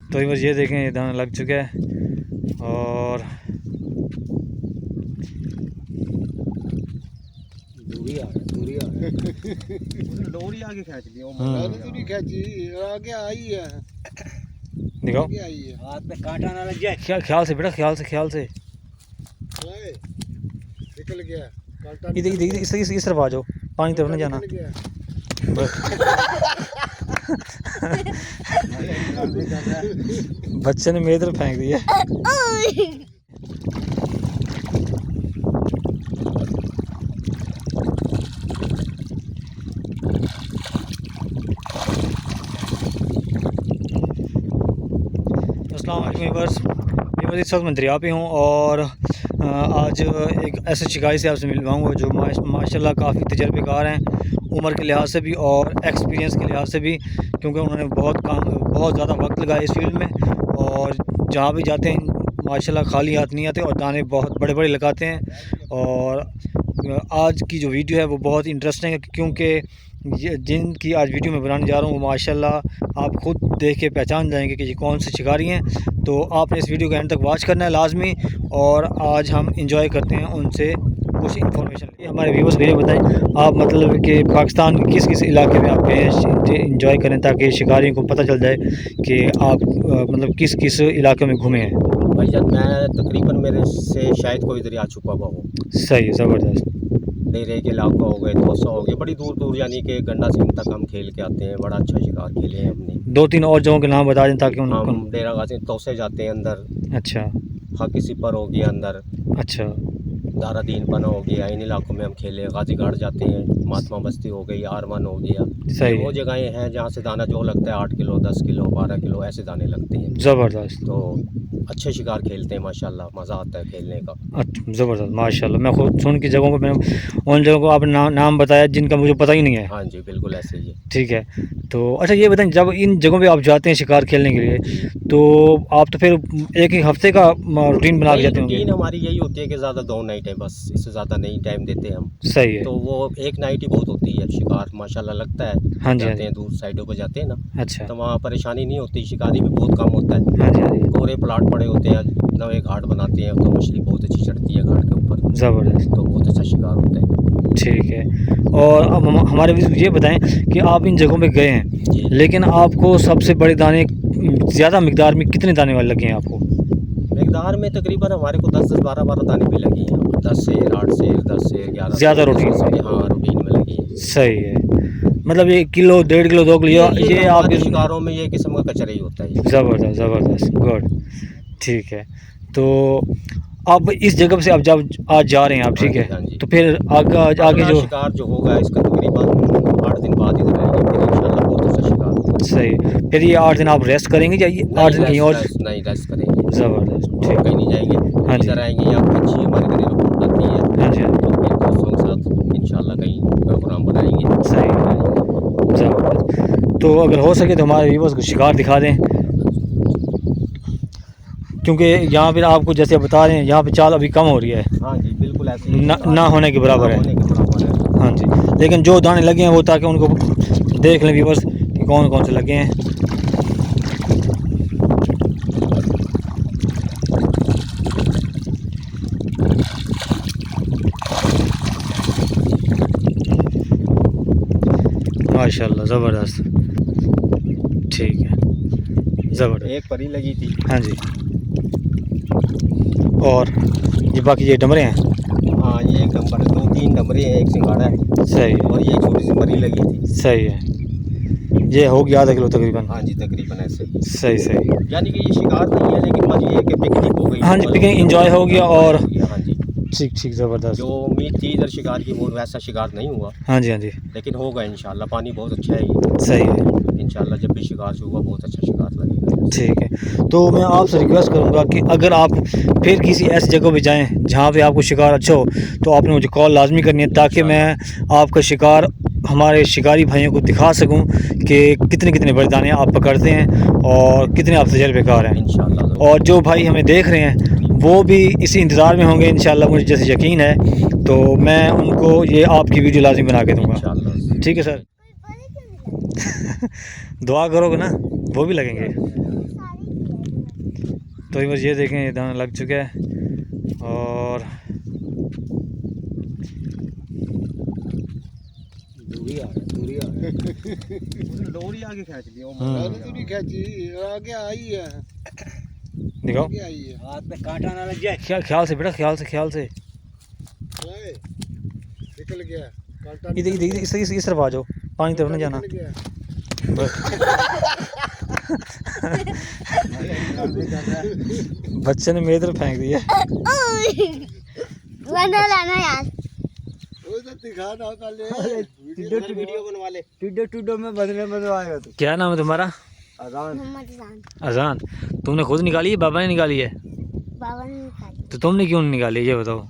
तो बस ये देखें, ये दाना लग चुका है और डोरी आगे खींच ली, तो नहीं खींची, आगे आई है, दिखाओ, आगे आई है। हाथ में कांटा ना लग जाए। ख्याल से बेटा, ख्याल से ओए, निकल गया कांटा, इधर इधर इधर इस तरफ आ जाओ, पानी तरफ ना जाना। निकल गया। बच्चे ने मेरी तरफ फेंक दिया। अस्सलाम वालेकुम व्यूअर्स, मैं इस वक्त मैं दरिया पे हूँ और आज एक ऐसे शिकारी से आपसे मिलवाऊँगा जो माशाल्लाह काफ़ी तजर्बेकार हैं, उम्र के लिहाज से भी और एक्सपीरियंस के लिहाज से भी, क्योंकि उन्होंने बहुत ज़्यादा वक्त लगाया इस फील्ड में और जहाँ भी जाते हैं माशाल्लाह खाली हाथ नहीं आते और दाने बहुत बड़े बड़े लगाते हैं। और आज की जो वीडियो है वो बहुत इंटरेस्टिंग है, क्योंकि जिनकी आज वीडियो में बनाने जा रहा हूँ वो माशाल्लाह आप खुद देख के पहचान जाएंगे कि ये कौन से शिकारी हैं। तो आपने इस वीडियो को एंड तक वॉच करना है लाजमी, और आज हम इंजॉय करते हैं उनसे कुछ इन्फॉर्मेशन। हमारे व्यूअर्स को ये बताएं आप मतलब कि पाकिस्तान के किस किस इलाके में आप गए हैं इंजॉय करें, ताकि शिकारियों को पता चल जाए कि आप मतलब किस किस इलाके में घूमे हैं। भाई जब मैं तकरीबन मेरे से शायद कोई दरिया छुपा हुआ हो, सही है, ज़बरदस्त। डेरे के इलाका हो गए, तोसा हो गया, बड़ी दूर दूर यानी कि गंडा सिंह तक हम खेल के आते हैं। बड़ा अच्छा शिकार खेले हैं हमने। 2-3 और जगहों के नाम बता दें ताकि हम उनको। डेरा गाजी तोसे जाते हैं अंदर, अच्छा हाकी सिपर हो गया अंदर, अच्छा दारादीन पना हो गया, इन इलाकों में हम खेले। गाजीगढ़ जाते हैं, महात्मा बस्ती हो गई, आरमन हो गया। सही वो है, जगहें हैं जहाँ से दाना जो लगता है 8 किलो 10 किलो 12 किलो ऐसे दाने लगते हैं। ज़बरदस्त। तो अच्छे शिकार खेलते हैं माशाल्लाह, मज़ा आता है खेलने का। अच्छा ज़बरदस्त माशाल्लाह। मैं खुद सुन की जगहों को, मैंने उन जगहों को आपने नाम बताया जिनका मुझे पता ही नहीं है। हाँ जी, बिल्कुल ऐसे ही है। ठीक है, तो अच्छा ये बताएं, जब इन जगहों पे आप जाते हैं शिकार खेलने के लिए, तो आप तो फिर एक एक हफ्ते का रूटीन बना के जाते होंगे। रूटीन हमारी यही होती है कि ज़्यादा 2 नाइट है बस, इससे ज़्यादा नहीं टाइम देते हम। सही है। तो वो एक नाइट ही बहुत होती है। शिकार माशाल्लाह लगता है। हाँ जी, हाँ जाते जी। हैं दूर साइडों पर जाते हैं ना, अच्छा। तो वहाँ परेशानी नहीं होती, शिकारी भी बहुत कम होता है। हाँ जी, हाँ जी। कोरे प्लाट पड़े होते हैं, नवे घाट बनाते हैं तो मछली बहुत अच्छी चढ़ती है घाट के ऊपर, ज़बरदस्त। तो बहुत अच्छा शिकार होता है। ठीक है, और अब हमारे ये बताएं कि आप इन जगहों पे गए हैं, जी, लेकिन आपको सबसे बड़े दाने ज़्यादा मिकदार में कितने दाने वाले लगे हैं आपको? मकदार में तकरीबन हमारे को 10 10 12 12 दाने भी लगी हैं। 10 शेर 8 शेर 10 शेर 11 ज़्यादा रूटीन में। हाँ रूटीन में लगी है। सही है, मतलब ये किलो 1.5 किलो 2 किलो ये तो आपके शिकारों में ये किस्म का कचरा ही होता है। ज़बरदस्त ज़बरदस्त, गुड। ठीक है, तो अब इस जगह से अब जब आज जा रहे हैं आप, ठीक हाँ है, जी। तो फिर आगे आगे अगला जो शिकार जो होगा इसका तकरीबन 8 दिन बाद इधर आएंगे, फिर इंशाल्लाह बहुत अच्छा शिकार होगा। सही, फिर ये 8 दिन आप रेस्ट करेंगे या 8 दिन कहीं और? नहीं रेस्ट करेंगे, ज़बरदस्त, और ठीक। कहीं नहीं जाएंगे। हाँ जी, इधर आएंगे या अच्छी हमारे घरेलू रूट आती है, हाँ जी, हाँ जी। तो फिर दोस्तों के साथ इंशाल्लाह कहीं प्रोग्राम बनाएंगे। सही, ज़बरदस्त। तो अगर हो सके तो हमारे व्यूअर्स को शिकार दिखा दें, क्योंकि यहाँ पे आपको जैसे बता रहे हैं यहाँ पे चाल अभी कम हो रही है, हाँ जी, बिल्कुल ऐसे ही ना होने के बराबर है। होने के बराबर है। हाँ जी, लेकिन जो दाने लगे हैं वो ताकि उनको देख लें व्यूअर्स कि कौन कौन से लगे हैं। माशाल्लाह ज़बरदस्त, ठीक है, ज़बरदस्त। एक परी लगी थी। हाँ जी, और ये बाकी ये डमरे हैं। हाँ ये एक नंबर है, 2 3 डमरे हैं, एक सिंघाड़ा है, सही है, और ये एक छोटी सी परी लगी थी। सही है, ये हो गया आधा किलो तकरीबन। हाँ जी, तकरीबन ऐसे। सही सही, यानी कि ये शिकार नहीं है, लेकिन मजे ये है कि पिकनिक हो गई। हाँ जी, पिकनिक इंजॉय हो गया और हाँ जी, ठीक ठीक, ज़बरदस्त। जो उम्मीद थी इधर शिकार की वो वैसा शिकार नहीं हुआ, हाँ जी, हाँ जी, लेकिन होगा इंशाल्लाह। पानी बहुत अच्छा है ये, सही है, इंशाल्लाह जब भी शिकार से होगा बहुत अच्छा शिकार लगेगा। ठीक है। तो मैं आपसे रिक्वेस्ट करूंगा कि अगर आप फिर किसी ऐसी जगह पे जाएं जहां पे आपको शिकार अच्छा हो, तो आपने मुझे कॉल लाजमी करनी है, ताकि मैं आपका शिकार हमारे शिकारी भाइयों को दिखा सकूं कि कितने कितने बड़े दाने आप पकड़ते हैं और कितने आप तजर्बेकार हैं। इंशाल्लाह। और जो भाई हमें देख रहे हैं वो भी इसी इंतज़ार में होंगे इंशाल्लाह, मुझे जैसे यकीन है, तो मैं उनको ये आपकी वीडियो लाजमी बना के दूँगा। इंशाल्लाह। ठीक है सर। दुआ करोगे ना वो भी लगेंगे। तो बस ये देखें ये दाना लग चुका है और दूरी आ डोरी आगे खींच दी मैंने तो नहीं खींची, आगे आई है, दिखाओ आगे आई है। हाथ पे कांटा ना लग जाए। ख्याल से बेटा, ख्याल से लाए, निकल गया कांटा, इधर इधर इस तरफ आ जाओ, पानी तरफ ना जाना। निकल गया। बस बच्चे ने मेरी तरफ फेंक दिया। बना लाना यार। वो तो दिखा ना पहले, वीडियो बनवा ले। टूडो में बनवाएगा तू। क्या नाम है तुम्हारा? अजान। मोहम्मद जान। अजान। तुमने खुद निकाली है, बाबा ने निकाली है? बाबा ने निकाली। तो तुमने क्यों नहीं निकाली ये बताओ।